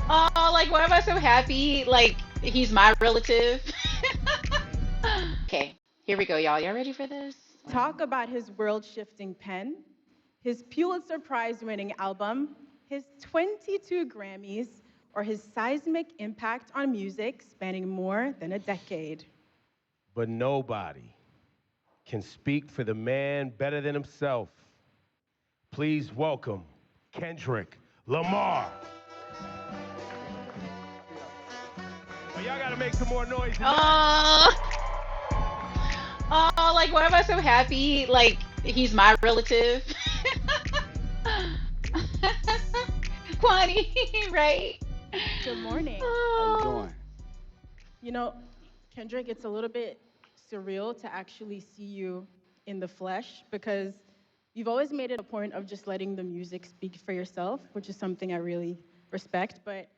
Oh, like, why am I so happy? Like, he's my relative. Okay, here we go, y'all. Y'all ready for this? Talk about his world shifting pen, his Pulitzer Prize winning album, his 22 Grammys, or his seismic impact on music spanning more than a decade. But nobody can speak for the man better than himself. Please welcome Kendrick Lamar. Well, y'all gotta make some more noise. Oh, oh, like, why am I so happy? Like, he's my relative. Kwani, right? Good morning. How you Oh. doing? You know, Kendrick, it's a little bit surreal to actually see you in the flesh because you've always made it a point of just letting the music speak for yourself, which is something I really respect. But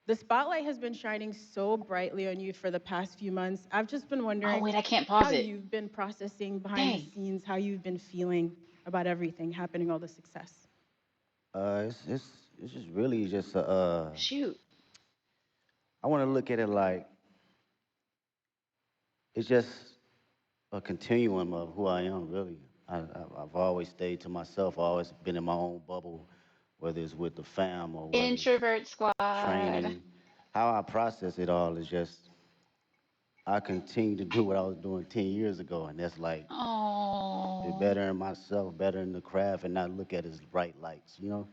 the spotlight has been shining so brightly on you for the past few months. I've just been Oh, wondering wait, I can't how pause it. you've been processing behind the Dang. scenes, how you've been feeling about everything happening, all the success. It's just really just Shoot. I want to look at it like it's just a continuum of who I am. Really, I've always stayed to myself. Always been in my own bubble, whether it's with the fam or whether it's Introvert squad. training. How I process it all is just I continue to do what I was doing 10 years ago, and that's like be Oh. better in myself, better in the craft, and not look at it as bright lights. And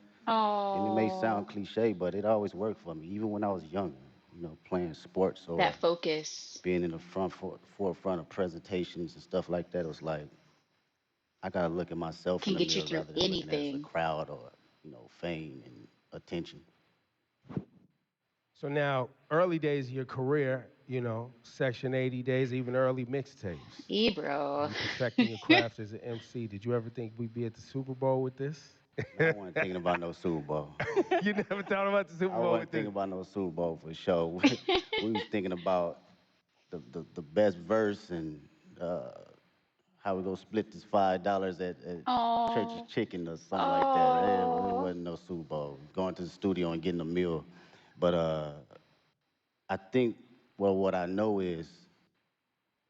it may Oh. sound cliche, but it always worked for me, even when I was younger, playing sports or That focus. being in the forefront of presentations and stuff like that. It was like, I got to look at myself in Can the get you mirror through rather than looking at it as a anything. crowd or, fame and attention. So now, early days of your career, Section 80 days, even early mixtapes. Bro. You perfecting your craft as an MC. Did you ever think we'd be at the Super Bowl with this? No, I wasn't thinking about no Super Bowl. You never thought about the Super I Bowl wasn't with this? thinking about no Super Bowl for sure. We was thinking about the best verse and how we gonna split this $5 at Church's Oh. Chicken or something like that. It Oh. wasn't no Super Bowl. Going to the studio and getting a meal. But I think, well, what I know is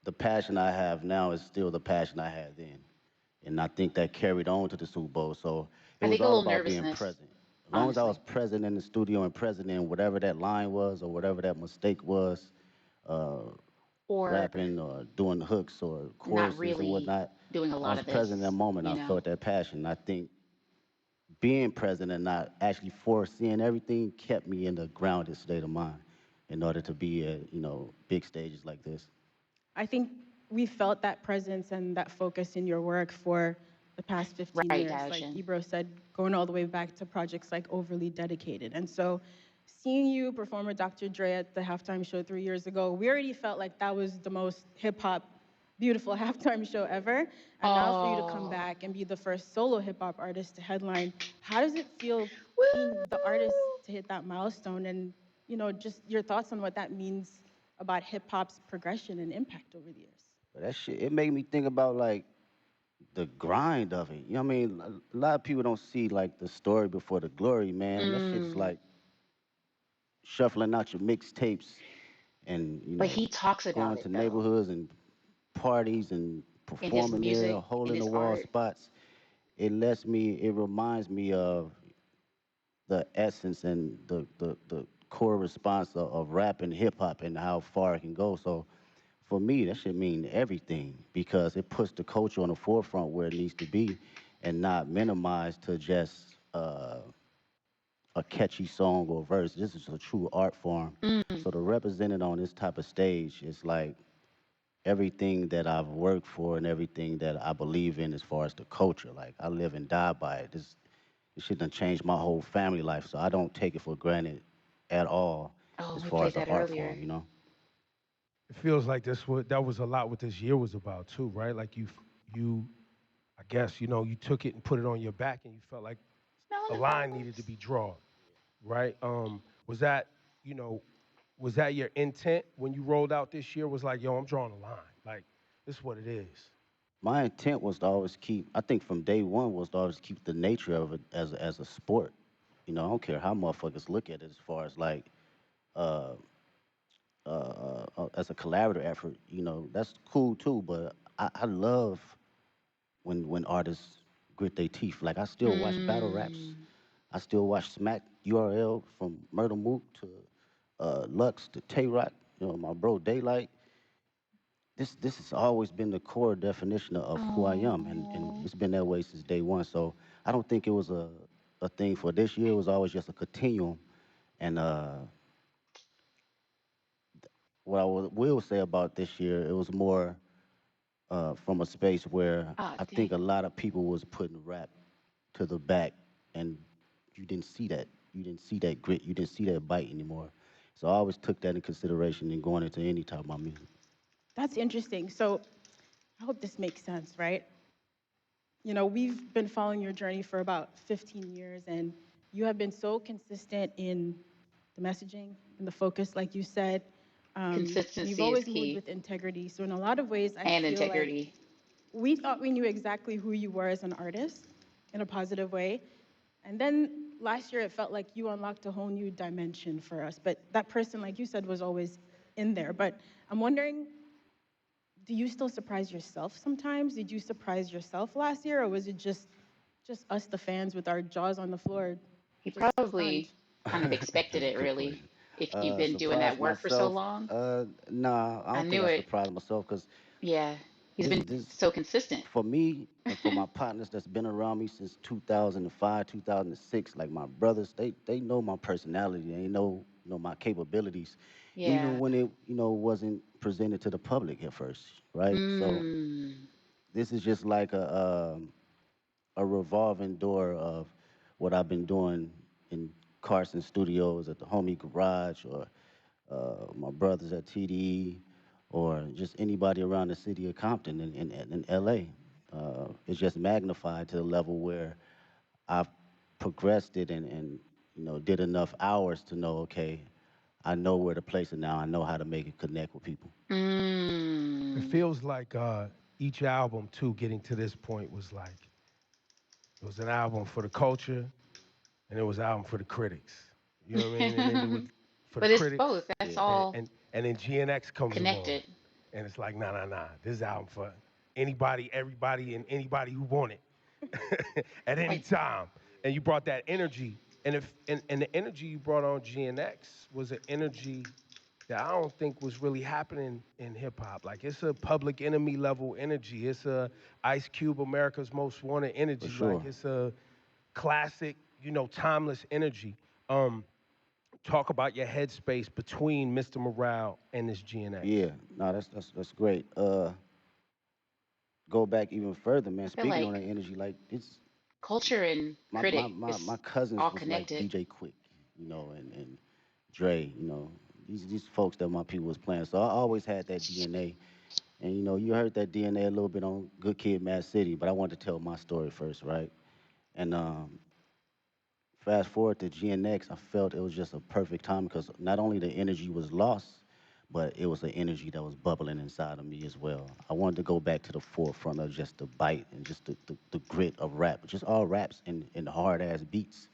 the passion I have now is still the passion I had then. And I think that carried on to the Super Bowl. So it I was think a all little about being nervousness, present. As long as I was honestly. present in the studio and present in whatever that line was or whatever that mistake was, uh, Or rapping or doing hooks or not choruses or really whatnot, doing a I lot was of present in that this, moment. you I know? felt that passion. I think being present and not actually foreseeing everything kept me in the grounded state of mind in order to be at, big stages like this. I think we felt that presence and that focus in your work for the past 15 Right, years. Like Daishin. Ebro said, going all the way back to projects like Overly Dedicated. And so seeing you perform with Dr. Dre at the halftime show 3 years ago, we already felt like that was the most hip hop, beautiful halftime show ever. And now for you to come Oh. back and be the first solo hip hop artist to headline, how does it feel being the artist Woo! to hit that milestone? And, just your thoughts on what that means about hip hop's progression and impact over the years. But that shit, it made me think about like the grind of it. You know what I mean? A lot of people don't see like the story before the glory, man. That shit is Mm. like shuffling out your mixtapes and, But he talks about going it to though neighborhoods and parties and in his performing there, music, hole in in the his wall art. spots. It reminds me of the essence and the core response of rap and hip hop and how far it can go. So for me, that should mean everything because it puts the culture on the forefront where it needs to be and not minimized to just a catchy song or verse. This is a true art form. Mm. So to represent it on this type of stage is like everything that I've worked for and everything that I believe in as far as the culture. Like I live and die by it. This shit done changed my whole family life, so I don't take it for granted at all Oh, as we far played as an that art form, earlier. you know? It feels like that was a lot what this year was about too, right? Like you, I guess you took it and put it on your back, and you felt like Smelling a the line needed to flowers. be drawn, right? Was that you know, was that your intent when you rolled out this year? Was like, yo, I'm drawing a line. Like this is what it is. My intent was to always keep, I think from day one was to always keep the nature of it as a sport. I don't care how motherfuckers look at it as far as like uh, as a collaborative effort, that's cool too. But I love when artists grit their teeth. Like I still watch battle raps. Mm. I still watch Smack URL from Murder Mook to Lux to Tay Rock. My bro Daylight. This has always been the core definition of who I am, and Oh. it's been that way since day one. So I don't think it was a thing for this year. It was always just a continuum. And what I will say about this year, it was more from a space where Ah, I dang. think a lot of people was putting rap to the back, and you didn't see that. You didn't see that grit. You didn't see that bite anymore. So I always took that in consideration in going into any type of my music. That's interesting. So I hope this makes sense, right? We've been following your journey for about 15 years, and you have been so consistent in the messaging and the focus, like you said. And you've Consistency is always moved key. with integrity. So, in a lot of ways, I And feel like integrity. we thought we knew exactly who you were as an artist in a positive way. And then last year, it felt like you unlocked a whole new dimension for us. But that person, like you said, was always in there. But I'm wondering, do you still surprise yourself sometimes? Did you surprise yourself last year, or was it just us, the fans, with our jaws on the floor, He just probably stunned? kind of expected That's a it, good really. question. If you've been doing Surprise that work for so myself? long. Nah, I I don't think knew I it. surprised myself because Yeah. He's this been this so consistent. for me and for my partners that's been around me since 2005, 2006, like my brothers, they know my personality. They know my capabilities, even Yeah. when it wasn't presented to the public at first, right? So Mm. this is just like a revolving door of what I've been doing in Carson Studios at the homie garage or my brothers at TDE or just anybody around the city of Compton in LA. It's just magnified to the level where I've progressed it and did enough hours to know, okay, I know where to place it now. I know how to make it connect with people. It Mm. feels like each album too, getting to this point was like it was an album for the culture and it was an album for the critics. You know what I mean? And then it was for the But it's critics, both. That's Yeah. and all and then GNX comes along, connected. and it's like, nah, nah, nah. This is album for anybody, everybody, and anybody who want it at any Like, time. And you brought that energy, and if and the energy you brought on GNX was an energy that I don't think was really happening in hip hop. Like it's a Public Enemy level energy. It's a Ice Cube, America's Most Wanted For energy. Like sure. it's a classic, timeless energy. Um, Talk about your headspace between Mr. Morale and this GNX. Yeah, no, that's great. Go back even further, man. I feel Speaking on like that energy, like it's culture and critic my is cousins all was like connected. DJ Quick, and Dre, these folks that my people was playing. So I always had that DNA, and you heard that DNA a little bit on Good Kid, Mad City, but I wanted to tell my story first, right? And fast forward to GNX, I felt it was just a perfect time because not only the energy was lost, but it was an energy that was bubbling inside of me as well. I wanted to go back to the forefront of just the bite and just the grit of rap, just all raps and hard ass beats.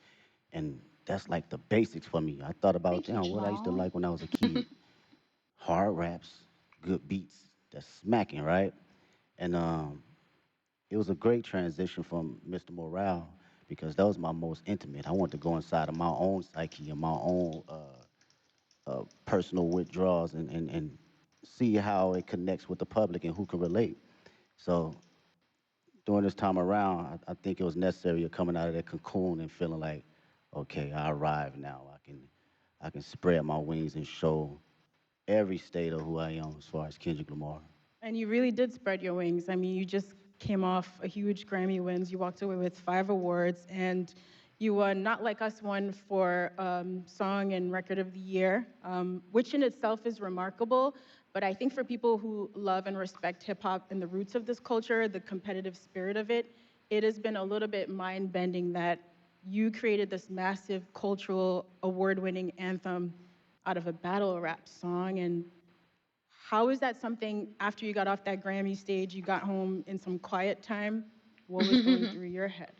And that's like the basics for me. I thought about, Thank you, damn, what I used to Jamal. like when I was a kid. Hard raps, good beats, that's smacking, right? And it was a great transition from Mr. Morale because that was my most intimate. I wanted to go inside of my own psyche and my own personal withdrawals and see how it connects with the public and who can relate. So during this time around, I think it was necessary of coming out of that cocoon and feeling like, okay, I arrived now. I can spread my wings and show every state of who I am as far as Kendrick Lamar. And you really did spread your wings. I mean, you just came off a huge Grammy wins. You walked away with 5 awards, and you won Not Like Us won for Song and Record of the Year, which in itself is remarkable. But I think for people who love and respect hip hop and the roots of this culture, the competitive spirit of it, it has been a little bit mind bending that you created this massive cultural award winning anthem out of a battle rap song. And how is that something after you got off that Grammy stage, you got home in some quiet time? What was going through your head?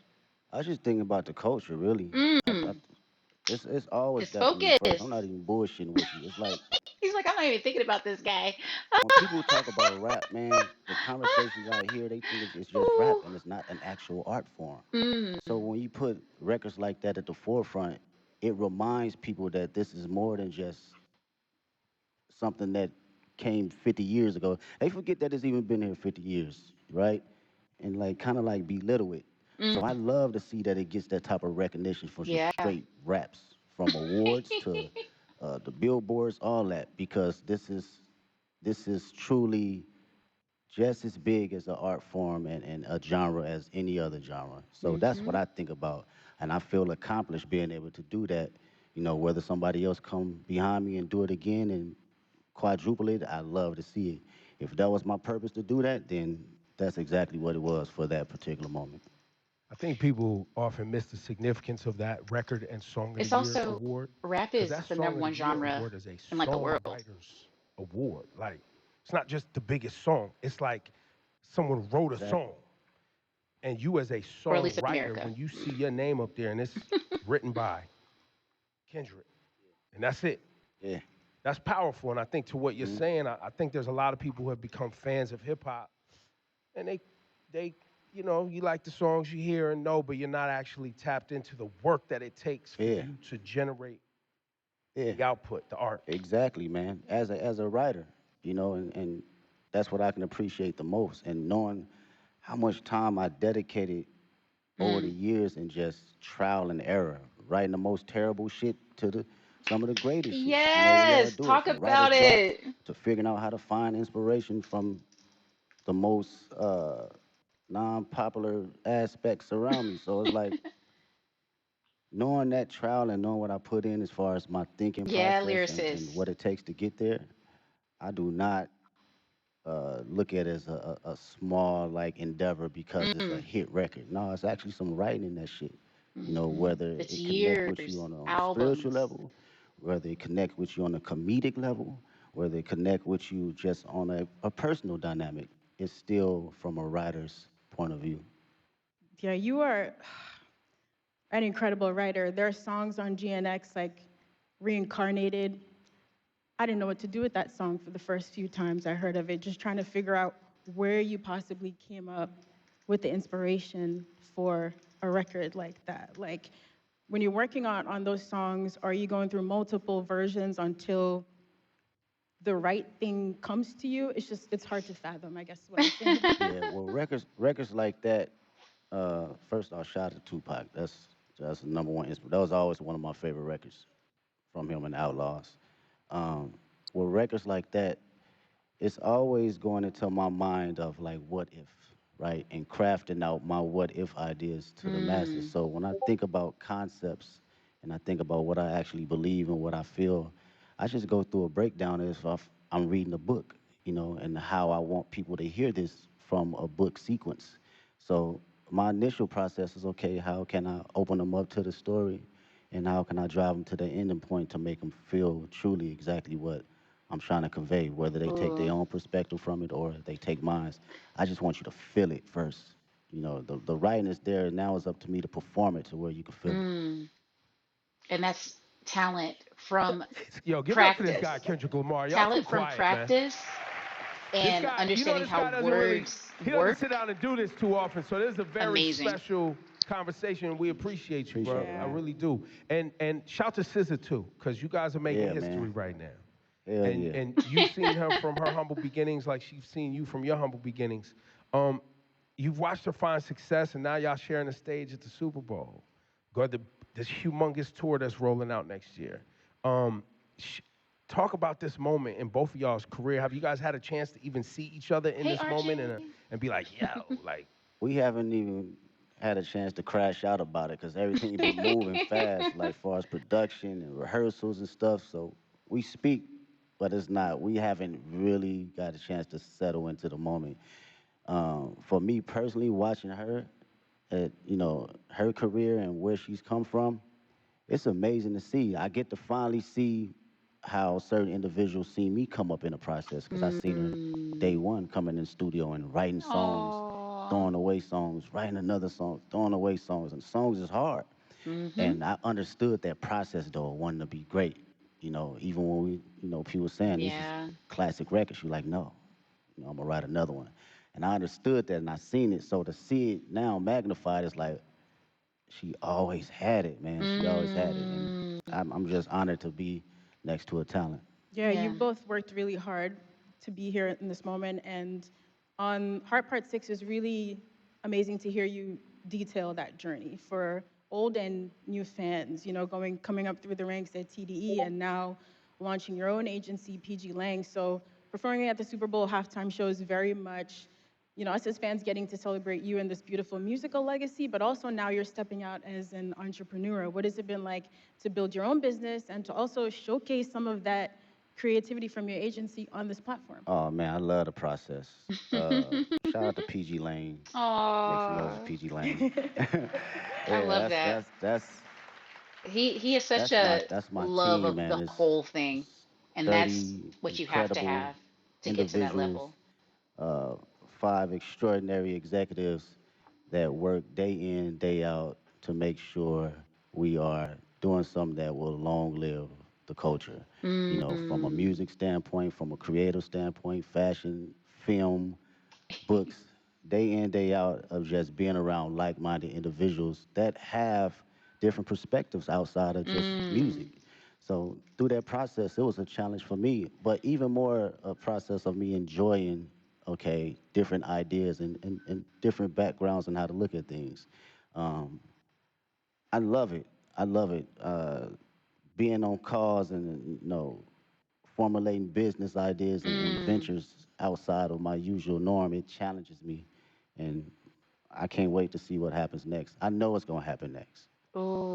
I was just thinking about the culture, really. I Mm. It's always His got to me first. I'm focus. not even bullshitting with you. It's like He's like, I'm not even thinking about this guy. when people talk about rap, man, the conversations I hear, they think it's just rap Ooh. and it's not an actual art form. Mm. So when you put records like that at the forefront, it reminds people that this is more than just something that came 50 years ago. They forget that it's even been here 50 years, right? And like kind of like belittle it. So I Mm. love to see that it gets that type of recognition for just Yeah. straight raps, from awards to the billboards, all that, because this is truly just as big as an art form and a genre as any other genre. So that's what Hmm. I think about, and I feel accomplished being able to do that. Whether somebody else come behind me and do it again and quadruple it, I love to see it. If that was my purpose to do that, then that's exactly what it was for that particular moment. I think people often miss the significance of that record and Song of the It's Year also award, rap because is that the Song number of the one Year genre award is a in like the world, songwriters award. Like, it's not just the biggest song. It's like someone wrote a Exactly. song, and you as a or at least songwriter, America. when you see your name up there and it's written by Kendrick, and that's it. Yeah. That's powerful. And I think to what you're Mhm. saying, I think there's a lot of people who have become fans of hip hop, and they you like the songs you hear and know, but you're not actually tapped into the work that it takes for Yeah. you to generate Yeah. the output, the art. Exactly, man. As a writer, and that's what I can appreciate the most, and knowing how much time I dedicated over the Mm. years in just trial and error, writing the most terrible shit to the some of the greatest shit. We all Yes, do it, talk from writer's about block it. to figuring out how to find inspiration from the most non-popular aspects around me. So it's like knowing that trial and knowing what I put in as far as my thinking Yeah, process and lyricist. what it takes to get there. I do not look at it as a small like endeavor because it's a Mm. hit record. No, it's actually some writing in that shit. Whether It's it connect with years, you on a spiritual albums. level, whether it connect with you on a comedic level, whether it connect with you just on a personal dynamic, it's still from a writer's point of view. Yeah, you are an incredible writer. There are songs on GNX like Reincarnated. I didn't know what to do with that song for the first few times I heard of it, just trying to figure out where you possibly came up with the inspiration for a record like that. Like, when you're working on those songs, are you going through multiple versions until the right thing comes to you? It's hard to fathom, I guess is what I'm saying. Yeah, well, records like that. First off, shout out to Tupac. That's the number one. That was always one of my favorite records from him and Outlaws. Um, with records like that, it's always going into my mind of like what if, right? And crafting out my what if ideas to the masses. Mm. So when I think about concepts and I think about what I actually believe and what I feel, I just go through a breakdown as if I'm reading a book, and how I want people to hear this from a book sequence. So my initial process is, okay, how can I open them up to the story, and how can I drive them to the ending point to make them feel truly exactly what I'm trying to convey, whether they take their Ooh. own perspective from it or they take mine. I just want you to feel it first. The writing is there. Now it's up to me to perform it to where you can feel it. Mm. And that's talent from Yo, give it up for this practice. guy, Kendrick Lamar. Y'all too Talent from quiet, man. practice This and guy, understanding this how guy doesn't really, words he doesn't sit work. down and do this too often. So this is a very Amazing. special conversation. We appreciate you, bro. Appreciate it, I Yeah. man. really do. And shout to SZA too, because you guys are making Yeah, history man. right now. Hell and yeah. and you've seen her from her humble beginnings, like she's seen you from your humble beginnings. Um, you've watched her find success, and now y'all sharing the stage at the Super Bowl. Got this humongous tour that's rolling out next year. Um, sh- Talk about this moment in both of y'all's career. Have you guys had a chance to even see each other in Hey, this moment RJ. and be like, yo, like, We haven't even had a chance to crash out about it because everything been moving fast, like far as production and rehearsals and stuff. So we speak, but it's not. We haven't really got a chance to settle into the moment. For me personally, watching her, at her career and where she's come from, it's amazing to see. I get to finally see how certain individuals see me come up in the process because I seen her day Mm. one coming in the studio and writing songs, Oh. throwing away songs, writing another song, throwing away songs, and songs is hard. Mm-hmm. And I understood that process though, wanting to be great. Even when we, people saying this is Yeah. classic records, you're like, no, I'm gonna write another one. And I understood that and I seen it. So to see it now magnified is like, she always had it, man. She always had it. And Mm. I'm just honored to be next to a talent. Yeah, you Yeah. both worked really hard to be here in this moment. And on Heart Part 6 is really amazing to hear you detail that journey for old and new fans, coming up through the ranks at TDE and now launching your own agency, pgLang. So performing at the Super Bowl halftime show is very much, us as fans getting to celebrate you and this beautiful musical legacy, but also now you're stepping out as an entrepreneur. What has it been like to build your own business and to also showcase some of that creativity from your agency on this platform? Oh man, I love the process. Shout out to PG Lane. Make some noise for Aw. PG Lane. I Yeah, love that. He has such a that's my love team, of man. the It's whole thing, and that's 30 what you have to incredible have to get to that individuals, level. uh, 5 extraordinary executives that work day in, day out to make sure we are doing something that will long live the culture. From a Mm. music standpoint, from a creative standpoint, fashion, film, books, day in, day out of just being around like minded individuals that have different perspectives outside of just music. Mm. So through that process, it was a challenge for me, but even more a process of me enjoying, okay, different ideas and different backgrounds and how to look at things. Um, I love it. I love it. Being on calls and, formulating business ideas and Mm. ventures outside of my usual norm, it challenges me. And I can't wait to see what happens next. I know what's going to happen next.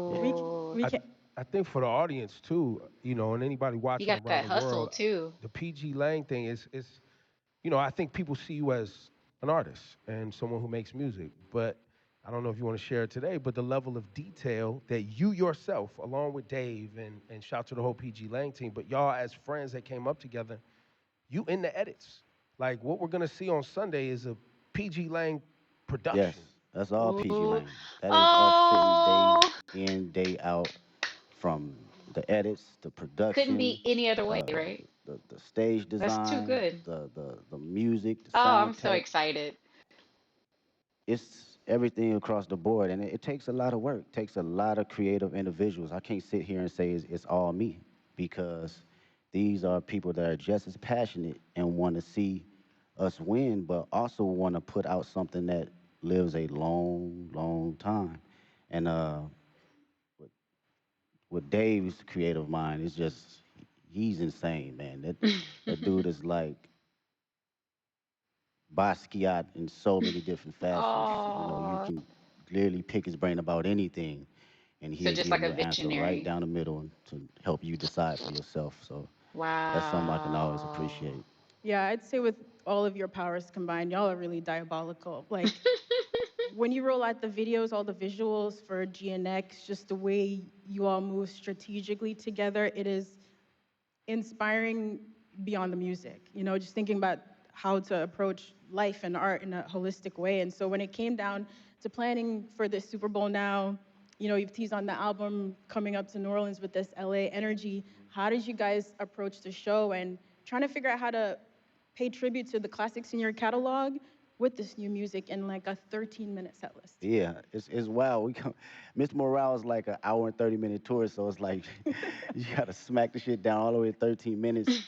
Yeah. We, Oh, we I, can, I think for the audience too, and anybody you watching got around that the hustle world, too. the PG Lang thing is, I think people see you as an artist and someone who makes music, but I don't know if you want to share it today, but the level of detail that you yourself, along with Dave and shout to the whole PG Lang team, but y'all as friends that came up together, you in the edits. Like what we're gonna see on Sunday is a PG Lang Yes, production. that's all PG Ooh. Lane. That is us sitting day Oh, in, day out from the edits, the couldn't production, be any other way, uh, right? the stage That's too design, good. the music, the Oh, I'm so soundtrack. excited. It's everything across the board, and it takes a lot of work. It takes a lot of creative individuals. I can't sit here and say it's all me because these are people that are just as passionate and want to see us win, but also want to put out something that lives a long, long time. And with, with Dave's creative mind, it's just he's insane, man. That dude is like Basquiat in so many different facets. You Oh, can literally pick his brain about anything, and so he'll just give like you a an answer right visionary. down the middle to help you decide for yourself. So that's something I can always Wow. appreciate. yeah, I'd say with all of your powers combined, y'all are really diabolical. Like, when you roll out the videos, all the visuals for GNX, just the way you all move strategically together, it is inspiring beyond the music. Just thinking about how to approach life and art in a holistic way. And so when it came down to planning for this Super Bowl now, you've teased on the album coming up to New Orleans with this LA energy. How did you guys approach the show and trying to figure out how to pay tribute to the classics in your catalog with this new music in like a 13-minute set list? Yeah, it's wild. Mr. Morale is like an hour and 30-minute tour, so it's like you gotta smack the shit down all the way to 13 minutes.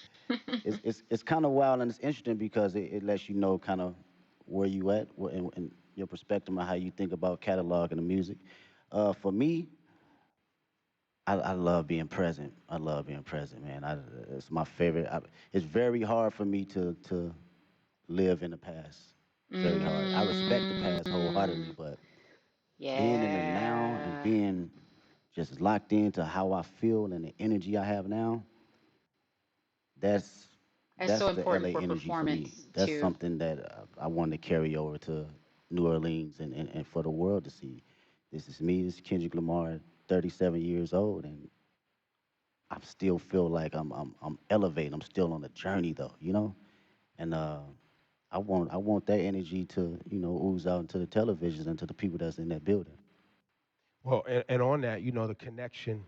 It's kind of wild and it's interesting because it lets you know kind of where you at and your perspective on how you think about catalog and the music. For me, I love being present. I love being present, man. It's my favorite. It's very hard for me to live in the past. Very hard. I respect the past wholeheartedly, Mm, but being in the now and yeah. being just locked into how I feel and the energy I have now, that's That's that's so the important LA for energy for me. performance That's too. something that I want to carry over to New Orleans and for the world to see. This is me. This is Kendrick Lamar, 37 years old, and I still feel like I'm elevating. I'm still on the journey though. And I want that energy to ooze out into the televisions and to the people that's in that building. Well, and on that, the connection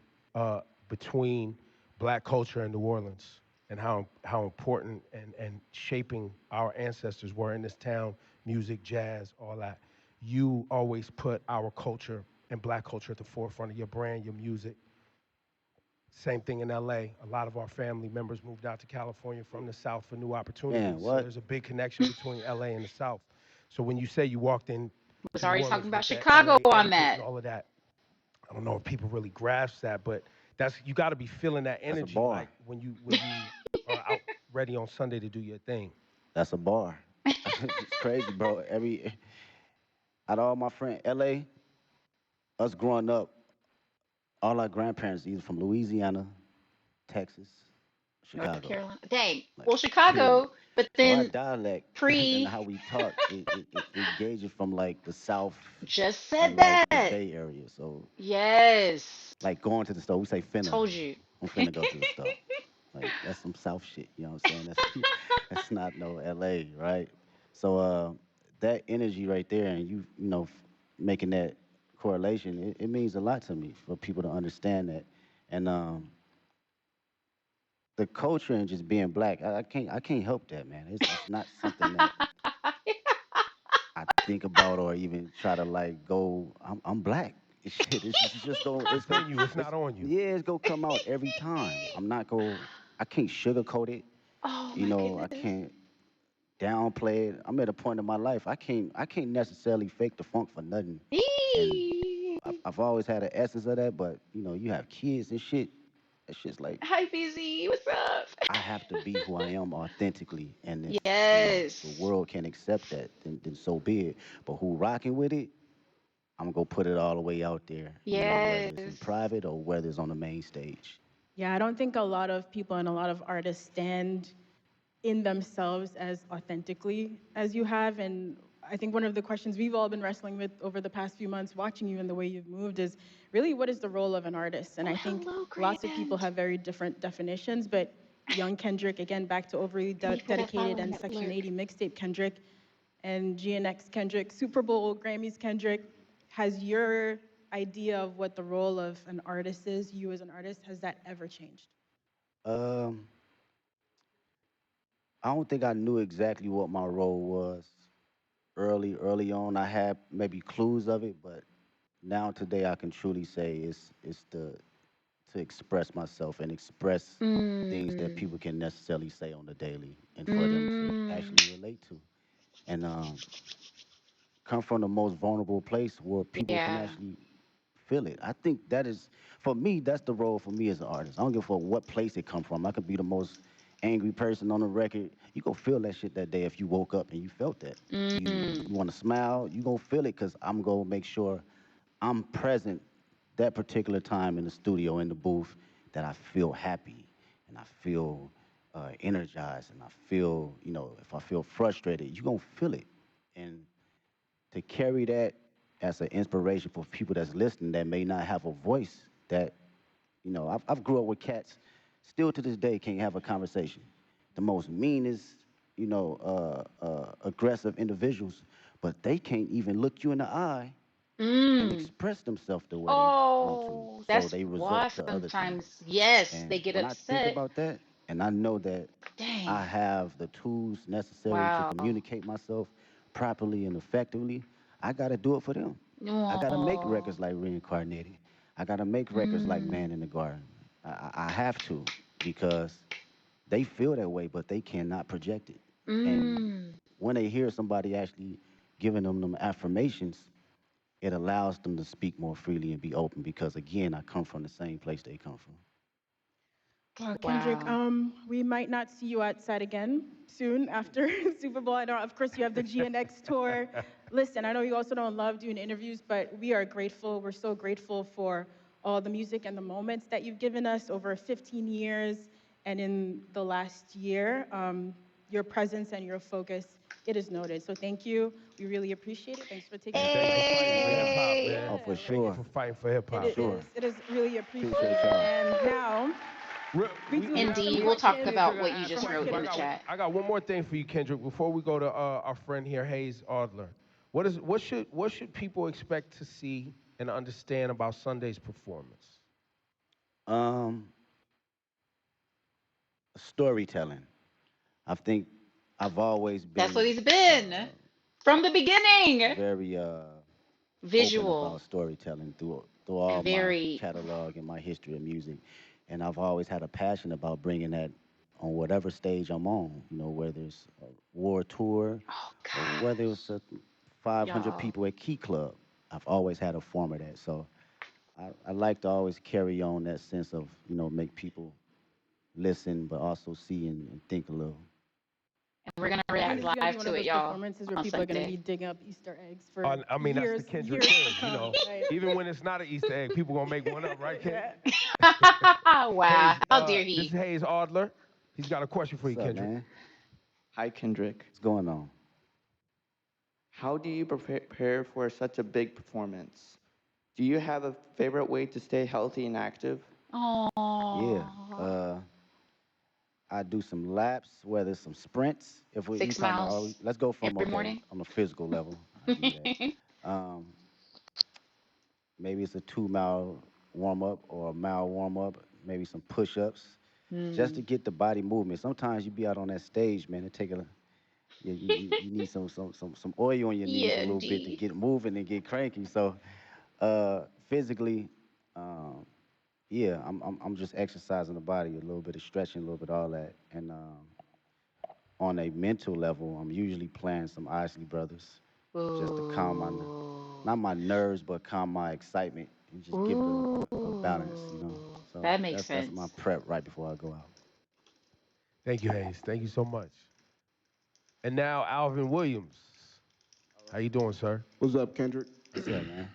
between black culture and New Orleans and how important and shaping our ancestors were in this town, music, jazz, all that. You always put our culture and black culture at the forefront of your brand, your music. Same thing in LA. A lot of our family members moved out to California from the South for new Man, opportunities. So what? there's a big connection between LA and the South. So when you say you walked in Was to New already talking Orleans about with that Chicago LA on etiquette that. and all of that, I don't know if people really grasp that, but you got to be feeling that That's a energy bar. like when you are out ready on Sunday to do your thing. That's a bar. It's crazy, bro. Out of all my friends, LA, us growing up, all our grandparents either from Louisiana, Texas, North Chicago, Carolina. Dang. like Well, period. Chicago, but So our then dialect and pre how we talk, it gauges from like the South just said and like the that. Bay Area. So Yes. like going to the store, we say finna. Told you. I'm finna go to the store. Like that's some South shit. You know what I'm saying? That's not no LA, right? So that energy right there, and making that correlation, it means a lot to me for people to understand that. And the culture and just being black, I can't help that, man. It's not something that I think about or even try to like go. I'm black. Shit, it's just go. It's in you. It's It's not on you. yeah, it's gonna come out every time. I'm not go. I can't sugarcoat it. Oh my I goodness. can't downplay it. I'm at a point in my life. I can't necessarily fake the funk for nothing. And Eee. I've always had an essence of that. But you have kids and shit. That shit's like Hi, BZ. What's up? I have to be who I am authentically. And if the Yes. world can't accept that, then so be it. But who rocking with it? I'm gonna put it all the way out there, whether it's in Yes. private or whether it's on the main stage. Yeah, I don't think a lot of people and a lot of artists stand in themselves as authentically as you have. And I think one of the questions we've all been wrestling with over the past few months, watching you and the way you've moved, is really what is the role of an artist? And Oh, I think hello, lots of people Grand. have very different definitions, but young Kendrick, again, back to overly Thank you for that dedicated follow and Section network. 80 mixtape Kendrick, and GNX Kendrick, Super Bowl, Grammys Kendrick, has your idea of what the role of an artist is, you as an artist, has that ever changed? Um, I don't think I knew exactly what my role was early on. I had maybe clues of it, but now today I can truly say it's to express myself and express things that Mm. people can necessarily say on the daily and for them to Mm. actually relate to. And come from the most vulnerable place where people can Yeah. actually feel it. I think that is, for me, that's the role for me as an artist. I don't give a fuck what place it come from. I could be the most angry person on the record. You gonna feel that shit that day if you woke up and you felt that. You Mm. want to smile, you gonna feel it because I'm gonna make sure I'm present that particular time in the studio, in the booth, that I feel happy and I feel energized and I feel, if I feel frustrated, you gonna feel it. And to carry that as an inspiration for people that's listening that may not have a voice that I've grew up with cats still to this day can't have a conversation, the most meanest aggressive individuals, but they can't even look you in the eye and Mm. express themselves the way they want to, Oh, so that's they why resort to other things. sometimes, yes, And they get when I think upset. about that, and I know that Dang. I have the tools necessary to Wow. communicate myself properly and effectively, I got to do it for them. I got to make Oh. records like Reincarnated. I got to make records like Mm. Man in the Garden. I have to because they feel that way, but they cannot project it. And Mm. when they hear somebody actually giving them affirmations, it allows them to speak more freely and be open because, again, I come from the same place they come from. Kendrick, Wow. we might not see you outside again soon after Super Bowl. I know, of course, you have the GNX tour. Listen, I know you also don't love doing interviews, but we are grateful. We're so grateful for all the music and the moments that you've given us over 15 years and in the last year. Your presence and your focus, it is noted. So thank you. We really appreciate it. Thanks for taking And the Thank you, thanks time for to fighting for hip share. hop, Hey. man. Oh, for Yeah, Thank you sure. for fighting for hip it hop. For is. sure. It is really Appreciate appreciated. y'all. And now we do have some Indeed, we'll talk questions about Kendrick, what you I ask just from our questions, wrote but in the Kendrick fans. chat. I got one more thing for you, Kendrick, before we go to our friend here, Hayes Adler. What should people expect to see and understand about Sunday's performance? Um, Storytelling. I think I've always That's what been he's been from the beginning. very open Visual. about storytelling through all my Very. catalog and my history of music, and I've always had a passion about bringing that on whatever stage I'm on. You know, whether it's a war tour Oh or whether gosh, it's a 500 y'all. people at Key Club. I've always had a form of that. So I like to always carry on that sense of, make people listen, but also see and think a little. And we're gonna I think react this is gonna be live one to of it, those y'all, performances where on people are gonna be Sunday. digging up Easter eggs for I mean, that's the years, Kendrick years to thing, you come. know. Right? Even when it's not an Easter egg, people gonna make one up, right, Ken? Yeah. Wow, how dare This is he? Hayes Adler. He's got a question for What's you, up, Kendrick. man? Hi, Kendrick. What's going on? How do you prepare for such a big performance? Do you have a favorite way to stay healthy and active? Yeah. Oh, I do some laps, whether it's some sprints. If we six talking about, miles let's go from every okay morning. on a physical level. I give you that. Maybe it's a 2 mile warm up or a mile warm up. Maybe some push ups, just to Hmm. get the body movement. Sometimes you be out on that stage, man. It take a you need some oil on your knees a Yeah, little bit to D. get moving and get cranky. So physically, um, yeah, I'm just exercising the body, a little bit of stretching, a little bit of all that, and on a mental level, I'm usually playing some Isley Brothers just to calm my, Ooh. not my nerves, but calm my excitement and just give it a balance. Ooh. So That makes that's my sense. prep right before I go out. Thank you, Hayes. Thank you so much. And now Alvin Williams. How you doing, sir? What's up, Kendrick? What's up, man?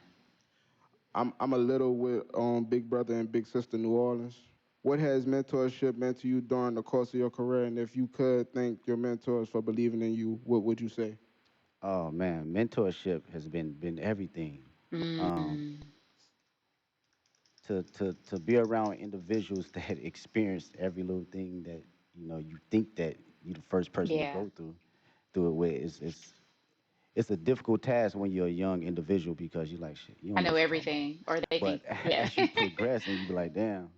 I'm a little with Big Brother and Big Sister New Orleans. What has mentorship meant to you during the course of your career? And if you could thank your mentors for believing in you, what would you say? Oh man, mentorship has been everything. Um, Mm. to be around individuals that experience every little thing that you think that you're the first person to Yeah, go through it with it's a difficult task when you're a young individual because you're like shit, you I don't know know what you're talking about. everything, or they But think, yeah. as you progress and you be like, damn,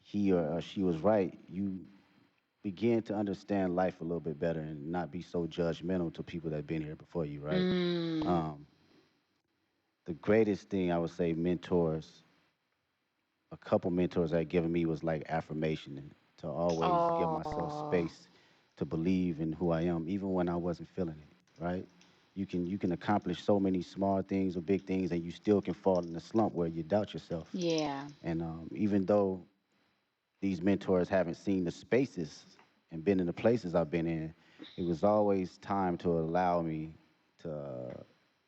he or she was right, you begin to understand life a little bit better and not be so judgmental to people that been here before you, right? Mm. Um, the greatest thing I would say mentors, a couple mentors that given me was like affirmation and to always give myself Oh, space to believe in who I am, even when I wasn't feeling it, right? You can accomplish so many small things or big things, and you still can fall in a slump where you doubt yourself. yeah. And even though these mentors haven't seen the spaces and been in the places I've been in, it was always time to allow me to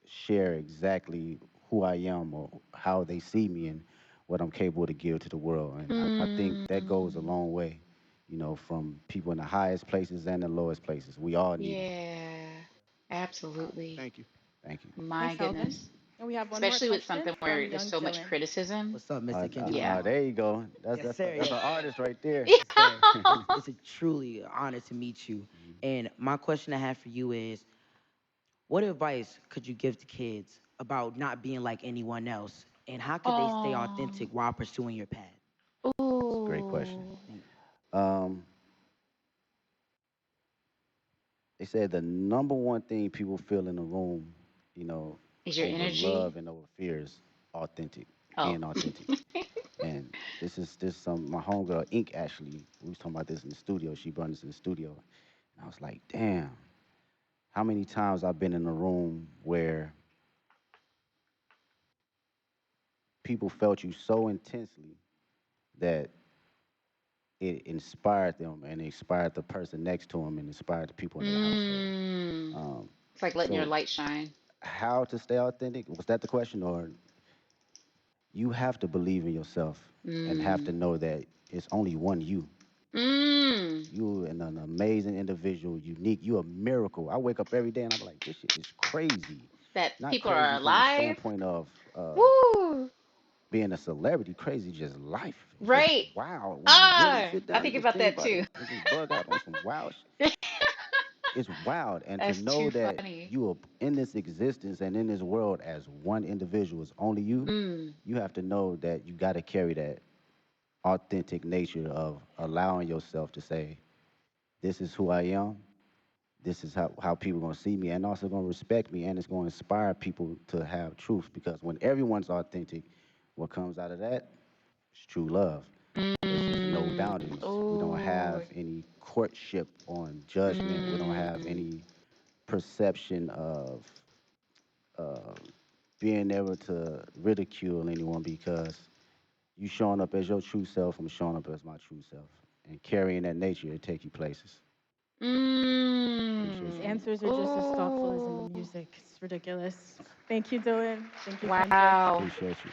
share exactly who I am or how they see me and what I'm capable to give to the world. And I think that goes a Mm. long way, from people in the highest places and the lowest places. We all need it. Yeah, All right, absolutely. thank you. Thank you. My Thanks, Alvin. goodness. And we have one more Especially with question something from where there's young so much Dylan. criticism. What's up, Mr. Kendrick Yeah. Lamar? There you go. That's Yes, that's sir. that's Yes, an sir. artist right there. Yes, sir. It's a truly honor to meet you. And my question I have for you is, what advice could you give to kids about not being like anyone else, and how could they stay Oh. authentic while pursuing your path? It's a great question. Ooh. Thank Um, they said the number one thing people feel in the room, you know, Is your over love energy? and over fears, authentic, Oh. being authentic. And this some my homegirl Ink actually. We was talking about this in the studio. She brought this in the studio, and I was like, damn, how many times I've been in a room where people felt you so intensely that it inspired them and it inspired the person next to them and inspired the people in their household. Mm. Um, It's like letting your so light shine. how to stay authentic? Was that the question, or you have to believe in yourself and have to Mm. know that it's only one you. Mm. You an amazing individual, unique. You a miracle. I wake up every day and I'm like, this shit is crazy. That Not people are crazy from the alive. standpoint of Woo. being a celebrity, crazy just life. It's just Right. wow. When you really Ah, sit I down and think just about think that about it too. and just bug out on some wow it's wild. And to That's know too that funny. you are in this existence and in this world as one individual, is only you, Mm. you have to know that you got to carry that authentic nature of allowing yourself to say, this is who I am. This is how people going to see me and also going to respect me. And it's going to inspire people to have truth because when everyone's authentic, what comes out of that is true love. It's just no Mm. boundaries. We don't Oh. have any courtship on judgment. We don't have Mm. any perception of uh, being able to ridicule anyone because you showing up as your true self, I'm showing up as my true self. And carrying that nature, it take you places. Appreciate His you. Mm. answers are just as thoughtful as in the Oh. music. It's ridiculous. Thank you, Dylan. Thank you, Kendrick. Wow. Appreciate you.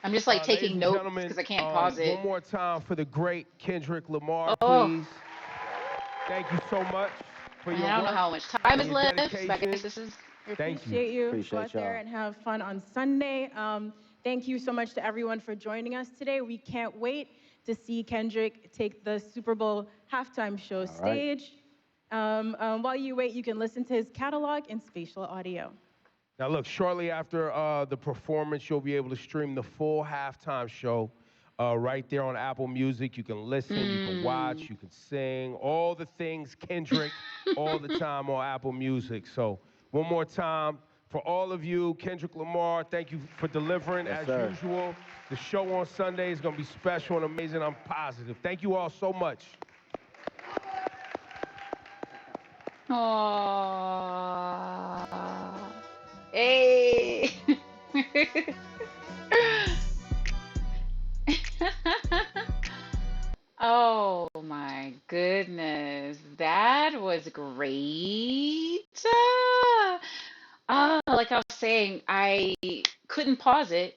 I'm just like Ladies taking and notes gentlemen, because I can't pause one it. more time for the great Kendrick Lamar, Oh, please. Thank you so much for man, your I don't know work how much time and is your left, but I guess dedication. this is. We Thank you. appreciate you. Go Appreciate out there y'all. and have fun on Sunday. Thank you so much to everyone for joining us today. We can't wait to see Kendrick take the Super Bowl halftime show All right. stage. While you wait, you can listen to his catalog in spatial audio. Now, look, shortly after the performance, you'll be able to stream the full halftime show right there on Apple Music. You can listen, you can watch, Mm. you can sing, all the things Kendrick all the time on Apple Music. So, one more time for all of you, Kendrick Lamar, thank you for delivering Yes, as sir. usual. The show on Sunday is going to be special and amazing. I'm positive. Thank you all so much. Aww. Hey. Oh my goodness. That was great. Like I was saying, I couldn't pause it,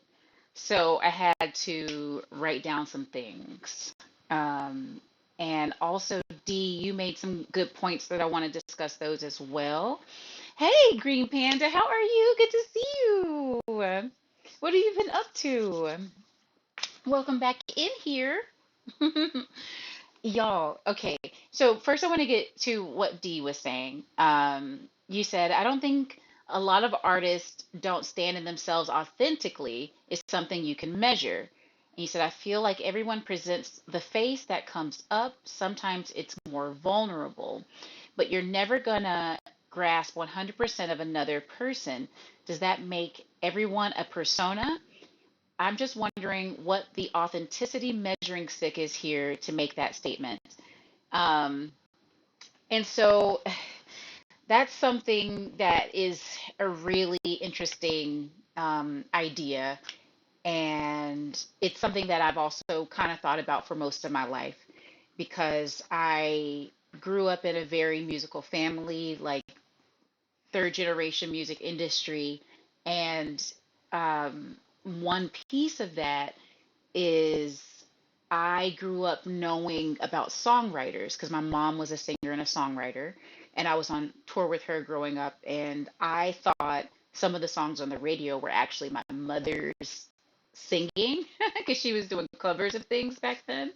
so I had to write down some things. Um, and also, D, you made some good points that I want to discuss those as well. Hey, Green Panda, how are you? Good to see you. What have you been up to? Welcome back in here. Y'all, okay. So first I want to get to what Dee was saying. You said, I don't think a lot of artists don't stand in themselves authentically is something you can measure. And you said, I feel like everyone presents the face that comes up. Sometimes it's more vulnerable, but you're never gonna grasp 100% of another person. Does that make everyone a persona? I'm just wondering what the authenticity measuring stick is here to make that statement. Um, and so that's something that is a really interesting idea. And it's something that I've also kind of thought about for most of my life because I grew up in a very musical family, like third generation music industry. And um, one piece of that is I grew up knowing about songwriters because my mom was a singer and a songwriter, and I was on tour with her growing up, and I thought some of the songs on the radio were actually my mother's singing because she was doing covers of things back then.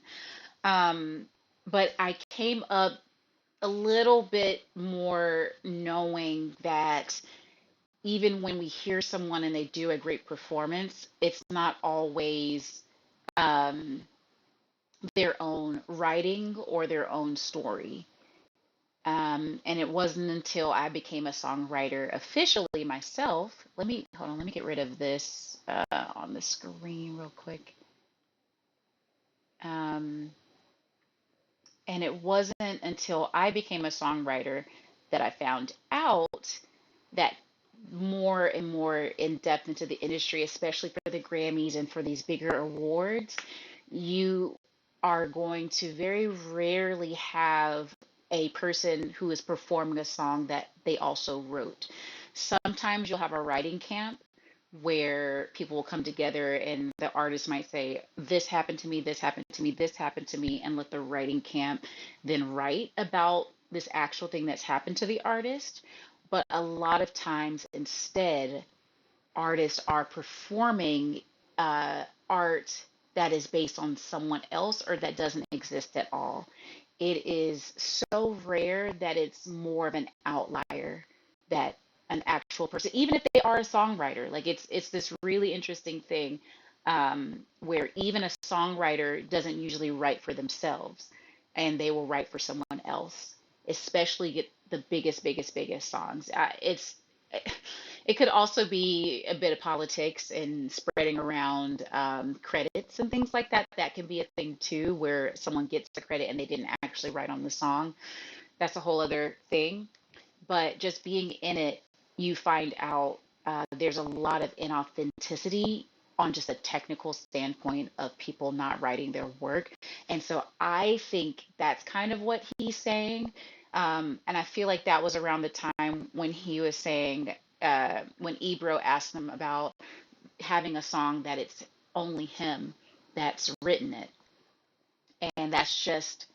Um, but I came up a little bit more knowing that even when we hear someone and they do a great performance, it's not always um, their own writing or their own story. And it wasn't until I became a songwriter officially myself. Let me hold on. Let me get rid of this on the screen real quick. Um, and it wasn't until I became a songwriter that I found out that more and more in depth into the industry, especially for the Grammys and for these bigger awards, you are going to very rarely have a person who is performing a song that they also wrote. Sometimes you'll have a writing camp where people will come together and the artist might say, this happened to me, this happened to me, this happened to me, and let the writing camp then write about this actual thing that's happened to the artist. But a lot of times, instead, artists are performing art that is based on someone else or that doesn't exist at all. it is so rare that it's more of an outlier that an actual person, even if they are a songwriter, like it's this really interesting thing, where even a songwriter doesn't usually write for themselves, and they will write for someone else, especially get the biggest songs. It could also be a bit of politics and spreading around credits and things like that. That can be a thing too, where someone gets the credit and they didn't actually write on the song. That's a whole other thing. But just being in it, you find out there's a lot of inauthenticity on just a technical standpoint of people not writing their work. And so I think that's kind of what he's saying. And I feel like that was around the time when he was saying, when Ebro asked him about having a song that it's only him that's written it. And that's just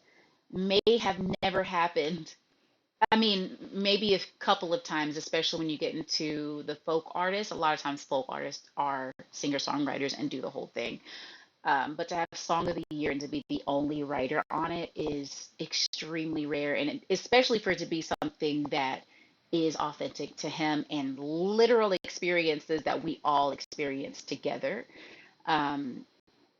may have never happened. I mean, maybe a couple of times, especially when you get into the folk artists. A lot of times, folk artists are singer-songwriters and do the whole thing. But to have Song of the Year and to be the only writer on it is extremely rare, and especially for it to be something that is authentic to him and literal experiences that we all experience together. Um,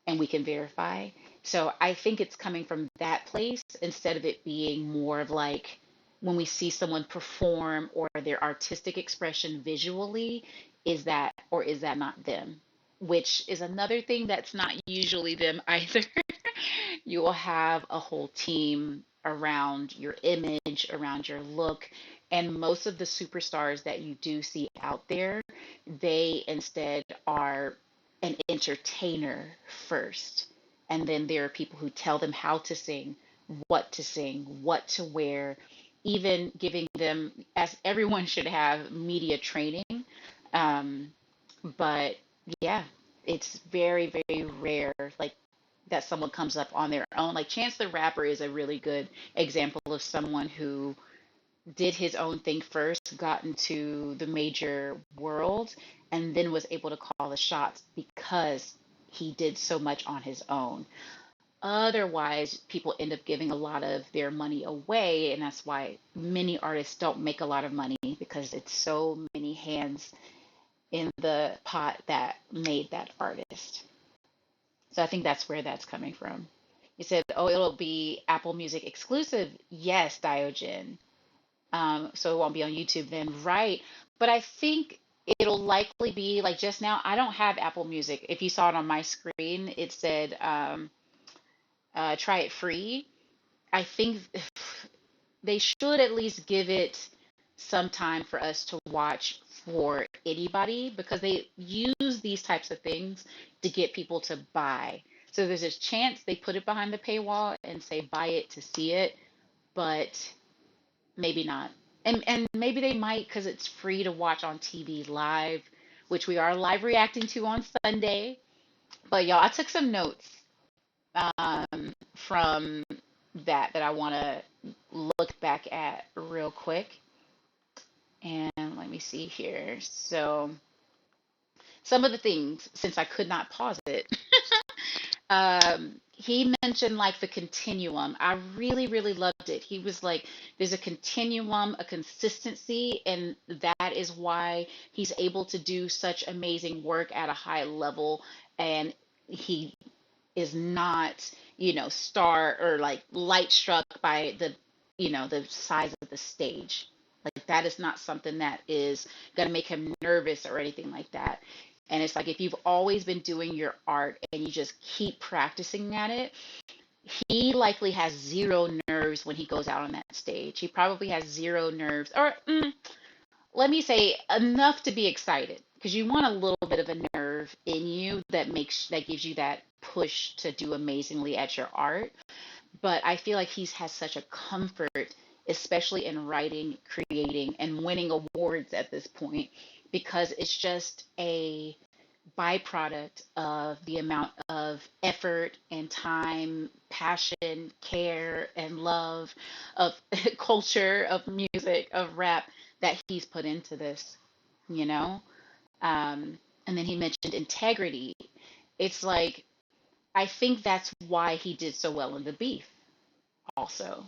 and we can verify. So I think it's coming from that place instead of it being more of like when we see someone perform or their artistic expression visually, is that or is that not them? Which is another thing that's not usually them either. You will have a whole team around your image, around your look. And most of the superstars that you do see out there, they instead are an entertainer first. And then there are people who tell them how to sing, what to wear, even giving them, as everyone should have, media training. Um, but yeah, it's very, very rare, like that someone comes up on their own. Like Chance the Rapper is a really good example of someone who did his own thing first, got into the major world, and then was able to call the shots because he did so much on his own. Otherwise, people end up giving a lot of their money away, and that's why many artists don't make a lot of money because it's so many hands in the pot that made that artist. So I think that's where that's coming from. You said, oh, it'll be Apple Music exclusive. Yes, Diogen. So it won't be on YouTube then, right? But I think it'll likely be like just now. I don't have Apple Music. If you saw it on my screen, it said try it free. I think they should at least give it some time for us to watch for anybody because they use these types of things to get people to buy. So there's this chance they put it behind the paywall and say buy it to see it, but maybe not. And maybe they might because it's free to watch on TV live, which we are live reacting to on Sunday. But y'all, I took some notes from that I want to look back at real quick. And let me see here. So some of the things, since I could not pause it, he mentioned like the continuum. I really, really loved it. He was like, there's a continuum, a consistency, and that is why he's able to do such amazing work at a high level. And he is not, star or like light struck by the size of the stage. Like that is not something that is going to make him nervous or anything like that. And it's like if you've always been doing your art and you just keep practicing at it, he likely has zero nerves when he goes out on that stage. He probably has zero nerves, or let me say enough to be excited, because you want a little bit of a nerve in you that gives you that push to do amazingly at your art. But I feel like he's has such a comfort, especially in writing, creating, and winning awards at this point, because it's just a byproduct of the amount of effort and time, passion, care, and love of culture, of music, of rap that he's put into this, you know? And then he mentioned integrity. It's like, I think that's why he did so well in the beef. also,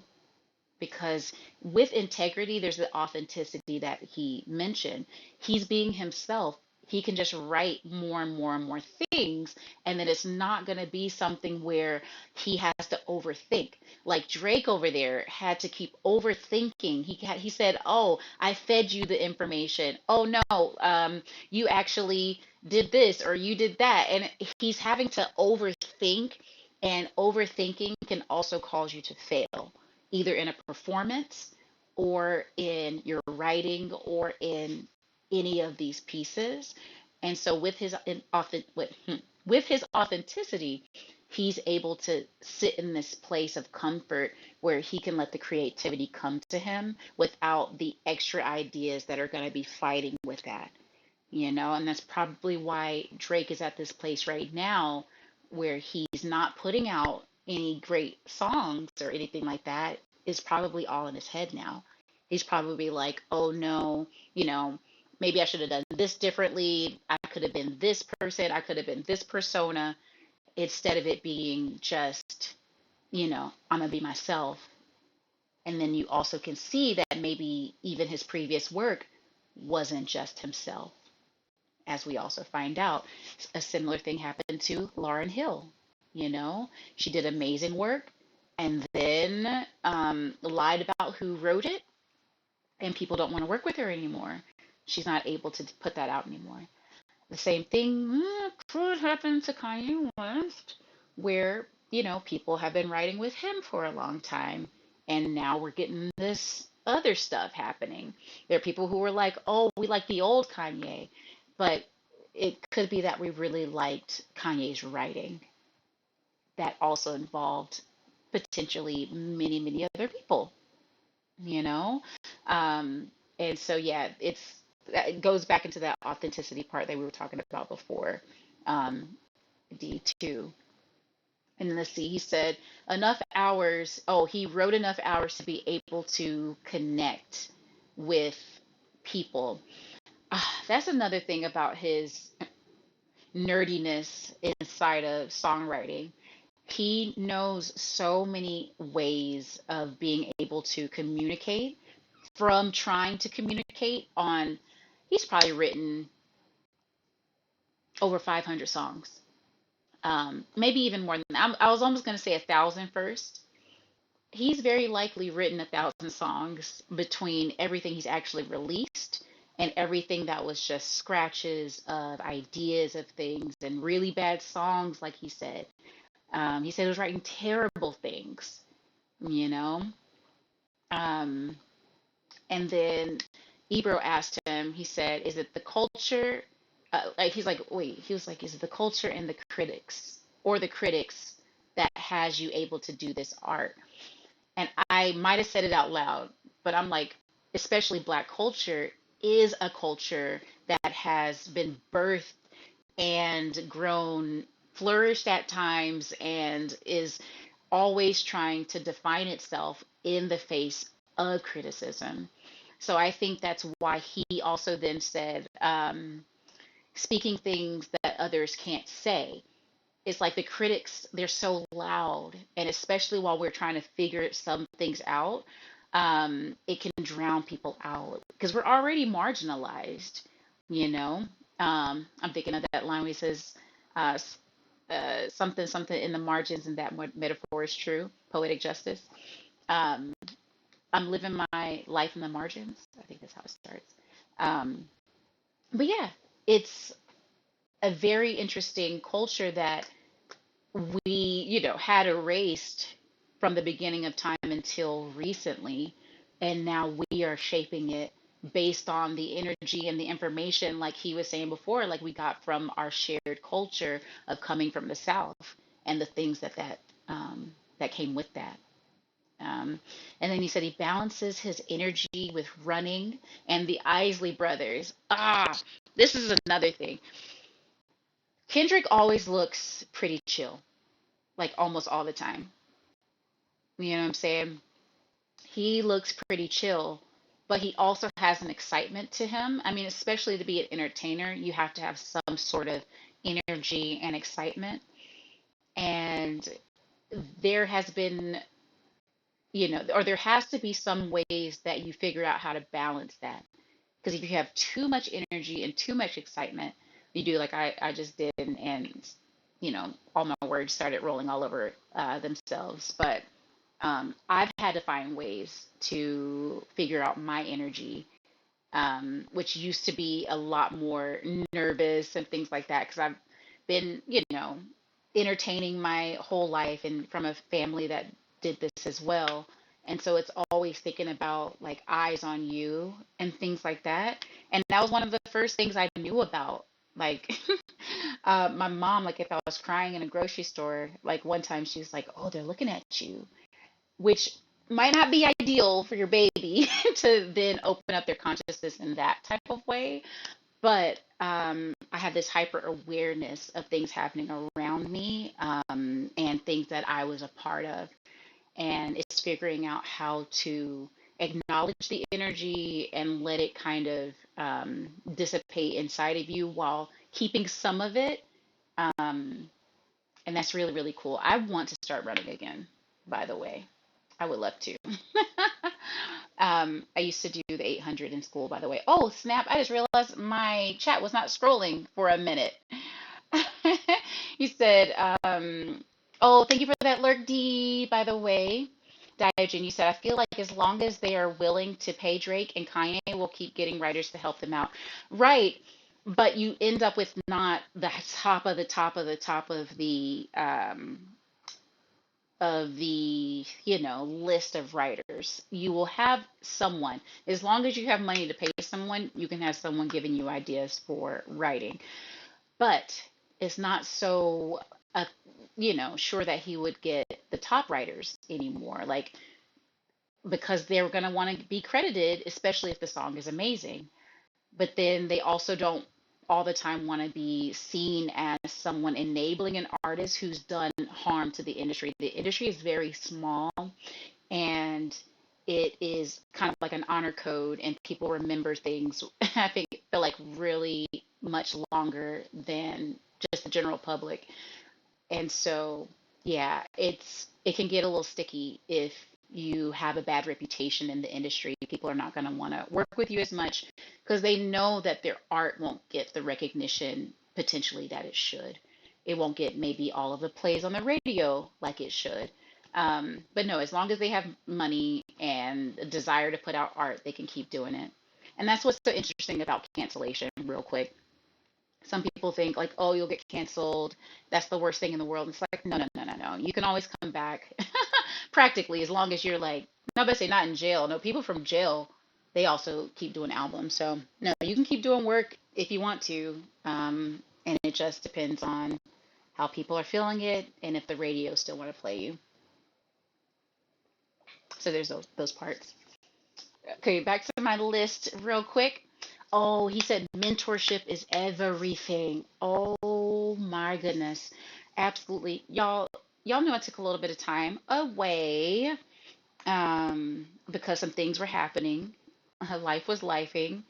because with integrity, there's the authenticity that he mentioned. He's being himself. He can just write more and more and more things, and then it's not going to be something where he has to overthink. Like Drake over there had to keep overthinking. He said, "Oh, I fed you the information. Oh no, you actually did this or you did that," and he's having to overthink, and overthinking can also cause you to fail either in a performance or in your writing or in any of these pieces. And so with his authenticity, he's able to sit in this place of comfort where he can let the creativity come to him without the extra ideas that are going to be fighting with that, and that's probably why Drake is at this place right now where he's not putting out any great songs or anything like that. Is probably all in his head now. He's probably like, oh no, maybe I should have done this differently. I could have been this person. I could have been this persona, instead of it being just, I'm going to be myself. And then you also can see that maybe even his previous work wasn't just himself. As we also find out, a similar thing happened to Lauryn Hill. She did amazing work and then lied about who wrote it, and people don't want to work with her anymore. She's not able to put that out anymore. The same thing could happen to Kanye West, where, people have been writing with him for a long time, and now we're getting this other stuff happening. There are people who are like, oh, we like the old Kanye, but it could be that we really liked Kanye's writing that also involved potentially many, many other people, you know? And so, yeah, it goes back into that authenticity part that we were talking about before, um, D2. And let's see, he said enough hours. Oh, he wrote enough hours to be able to connect with people. That's another thing about his nerdiness inside of songwriting. He knows so many ways of being able to communicate, from trying to communicate on, he's probably written over 500 songs, maybe even more than that. I was almost going to say 1,000 first. He's very likely written 1,000 songs between everything he's actually released and everything that was just scratches of ideas of things and really bad songs, like he said. He said he was writing terrible things, you know? Um, and then Ebro asked him, he said, is it the culture? He's like, wait, he was like, is it the culture and the critics, or the critics, that has you able to do this art? And I might have said it out loud, but I'm like, especially Black culture is a culture that has been birthed and grown, flourished at times, and is always trying to define itself in the face of criticism. So I think that's why he also then said, speaking things that others can't say. It's like the critics, they're so loud, and especially while we're trying to figure some things out, it can drown people out because we're already marginalized, you know. I'm thinking of that line where he says, uh, something, something in the margins, and that metaphor is true, poetic justice. Um, I'm living my life in the margins. I think that's how it starts. Um, but yeah, it's a very interesting culture that we, had erased from the beginning of time until recently. And now we are shaping it based on the energy and the information, like he was saying before, like we got from our shared culture of coming from the South, and the things that came with that. Um, and then he said he balances his energy with running and the Isley brothers. This is another thing. Kendrick always looks pretty chill, like almost all the time. You know what I'm saying? He looks pretty chill, but he also has an excitement to him. I mean, especially to be an entertainer, you have to have some sort of energy and excitement. And there has been or there has to be some ways that you figure out how to balance that. Because if you have too much energy and too much excitement, you do like I just did, and all my words started rolling all over themselves. But I've had to find ways to figure out my energy, which used to be a lot more nervous and things like that, because I've been, entertaining my whole life and from a family that did this as well. And so it's always thinking about like eyes on you and things like that. And that was one of the first things I knew about. Like, my mom, like if I was crying in a grocery store, like one time she was like, "Oh, they're looking at you," which might not be ideal for your baby to then open up their consciousness in that type of way. But I have this hyper awareness of things happening around me, and things that I was a part of. And it's figuring out how to acknowledge the energy and let it kind of dissipate inside of you while keeping some of it. Um, and that's really, really cool. I want to start running again, by the way. I would love to. I used to do the 800 in school, by the way. Oh, snap. I just realized my chat was not scrolling for a minute. You said, oh, thank you for that lurk, D, by the way. Diogen, you said, I feel like as long as they are willing to pay Drake and Kanye will keep getting writers to help them out. Right. But you end up with not the top of the top of the top of the list of writers. You will have someone, as long as you have money to pay someone, you can have someone giving you ideas for writing. But it's not so sure that he would get the top writers anymore, like, because they're going to want to be credited, especially if the song is amazing. But then they also don't all the time want to be seen as someone enabling an artist who's done harm to the industry. The industry is very small, and it is kind of like an honor code, and people remember things, I think, feel like really much longer than just the general public. And so, yeah, it can get a little sticky if you have a bad reputation in the industry. People are not going to want to work with you as much because they know that their art won't get the recognition potentially that it should. It won't get maybe all of the plays on the radio like it should. But no, as long as they have money and a desire to put out art, they can keep doing it. And that's what's so interesting about cancellation, real quick. Some people think like, oh, you'll get canceled. That's the worst thing in the world. It's like, no, no, no, no, no. You can always come back practically as long as you're like, no, but say not in jail. No, people from jail, they also keep doing albums. So no, you can keep doing work if you want to. And it just depends on how people are feeling it and if the radio still want to play you. So there's those parts. Okay, back to my list real quick. Oh, he said mentorship is everything. Oh my goodness. Absolutely. Y'all knew I took a little bit of time away because some things were happening. Life was lifing.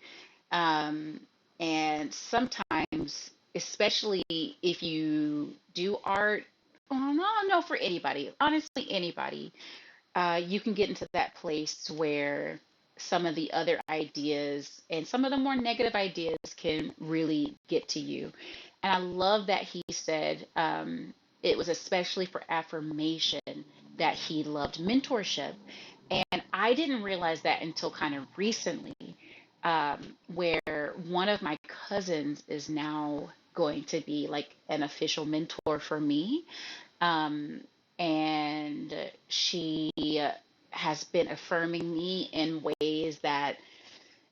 Um, and sometimes, especially if you do art, oh, no, no, for anybody, honestly, anybody, you can get into that place where some of the other ideas and some of the more negative ideas can really get to you. And I love that he said it was especially for affirmation that he loved mentorship. And I didn't realize that until kind of recently, where one of my cousins is now going to be like an official mentor for me. Um, and she has been affirming me in ways that,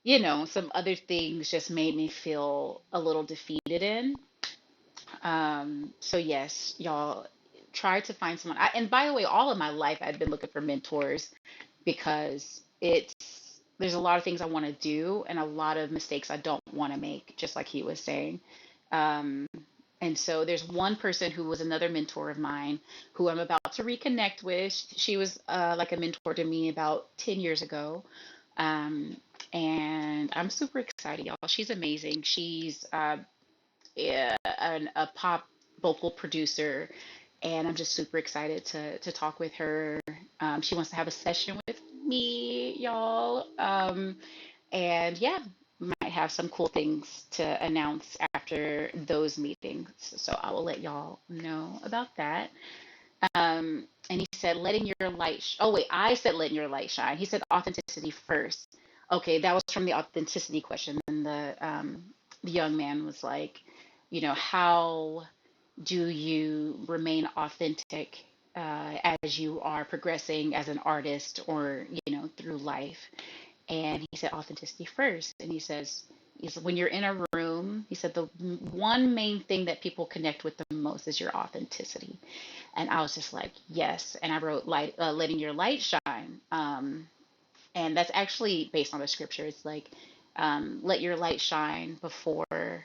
some other things just made me feel a little defeated in. So yes, y'all try to find someone. And by the way, all of my life I've been looking for mentors because there's a lot of things I want to do and a lot of mistakes I don't want to make, just like he was saying. Um, and so there's one person who was another mentor of mine who I'm about to reconnect with. She was like a mentor to me about 10 years ago. Um, and I'm super excited, y'all. She's amazing. She's a pop vocal producer, and I'm just super excited to talk with her. She wants to have a session with me, y'all. And yeah, might have some cool things to announce after those meetings. So I will let y'all know about that. And he said, letting your light. Oh wait, I said letting your light shine. He said authenticity first. Okay, that was from the authenticity question. And the young man was like, how do you remain authentic as you are progressing as an artist or through life? And he said authenticity first. And he said when you're in a room, he said the one main thing that people connect with the most is your authenticity. And I was just like, yes. And I wrote letting your light shine. And that's actually based on the scripture. It's like, let your light shine before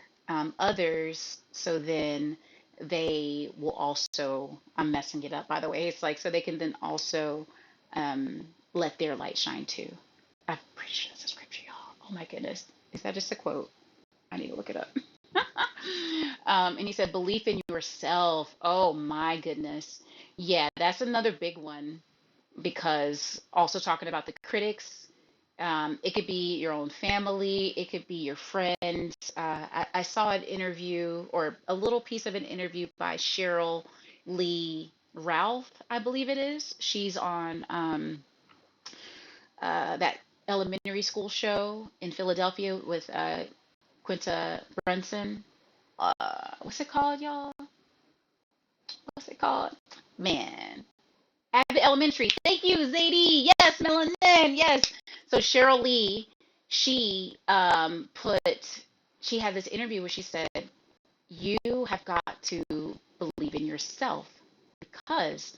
others, so then they will also, I'm messing it up, by the way. It's like, so they can then also um, let their light shine too. I'm pretty sure that's a scripture, y'all. Oh my goodness. Is that just a quote? I need to look it up. And he said, belief in yourself. Oh my goodness. Yeah, that's another big one because also talking about the critics, it could be your own family, it could be your friends. I saw an interview or a little piece of an interview by Cheryl Lee Ralph, I believe it is. She's on that elementary school show in Philadelphia with Quinta Brunson. What's it called, y'all? What's it called? Man, Abbott Elementary. Thank you, Zadie. Yes, Melanin. Yes. So Cheryl Lee, she she had this interview where she said, "You have got to believe in yourself because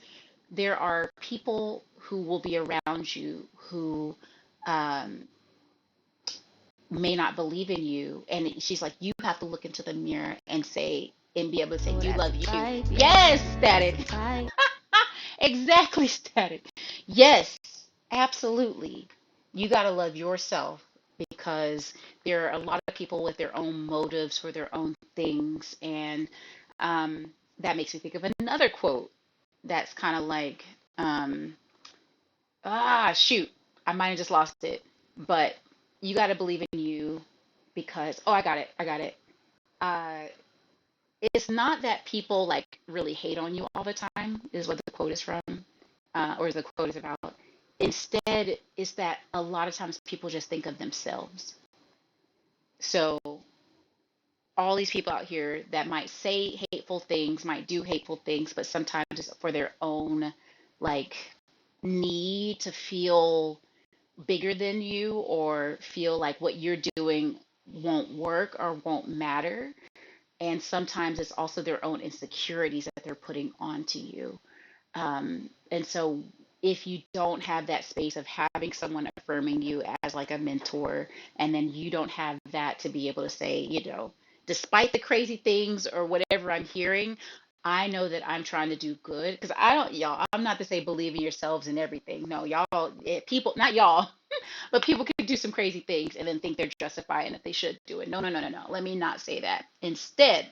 there are people who will be around you who um, may not believe in you." And she's like, "You have to look into the mirror and say." And be able to say, you love you. Yes, static. Exactly, static. Yes, absolutely. You got to love yourself because there are a lot of people with their own motives for their own things. And that makes me think of another quote that's kind of like, um, shoot, I might have just lost it. But you got to believe in you because, oh, I got it. I got it. Uh, it's not that people like really hate on you all the time, is what the quote is from, or the quote is about. Instead, it's that a lot of times people just think of themselves. So all these people out here that might say hateful things, might do hateful things, but sometimes it's for their own like need to feel bigger than you or feel like what you're doing won't work or won't matter. And sometimes it's also their own insecurities that they're putting onto you. And so if you don't have that space of having someone affirming you as like a mentor, and then you don't have that to be able to say, despite the crazy things or whatever I'm hearing, I know that I'm trying to do good because I don't, y'all, I'm not to say believe in yourselves and everything. No, y'all, people, not y'all, but people can do some crazy things and then think they're justified and that they should do it. No, no, no, no, no. Let me not say that. Instead,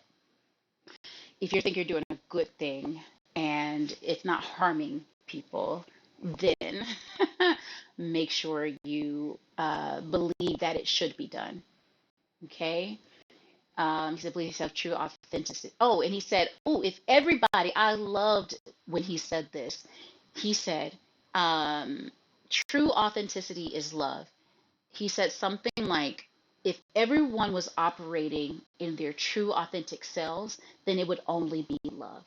if you think you're doing a good thing and it's not harming people, then make sure you believe that it should be done. Okay. He said, believe yourself, true authenticity. Oh, and he said, oh, if everybody, I loved when he said this. He said, um, true authenticity is love. He said something like, if everyone was operating in their true authentic selves, then it would only be love,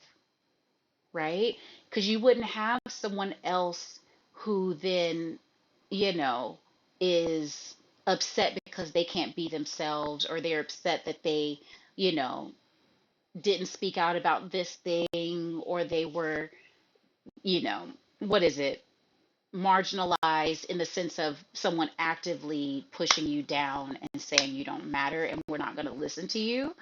right? Because you wouldn't have someone else who then, you know, is upset because they can't be themselves or they're upset that they, you know, didn't speak out about this thing or they were, you know, what is it? Marginalized in the sense of someone actively pushing you down and saying you don't matter and we're not going to listen to you.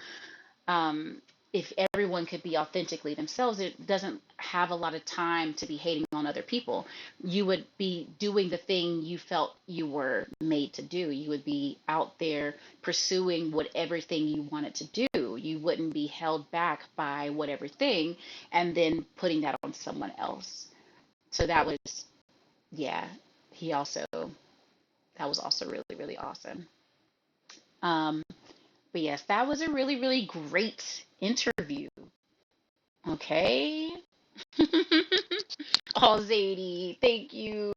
um, if everyone could be authentically themselves, it doesn't have a lot of time to be hating on other people. You would be doing the thing you felt you were made to do. You would be out there pursuing what everything you wanted to do. You wouldn't be held back by whatever thing and then putting that on someone else. So that was, yeah, he also, that was also really, really awesome. Um, but yes, that was a really, really great interview. Okay. Oh, Zadie, thank you.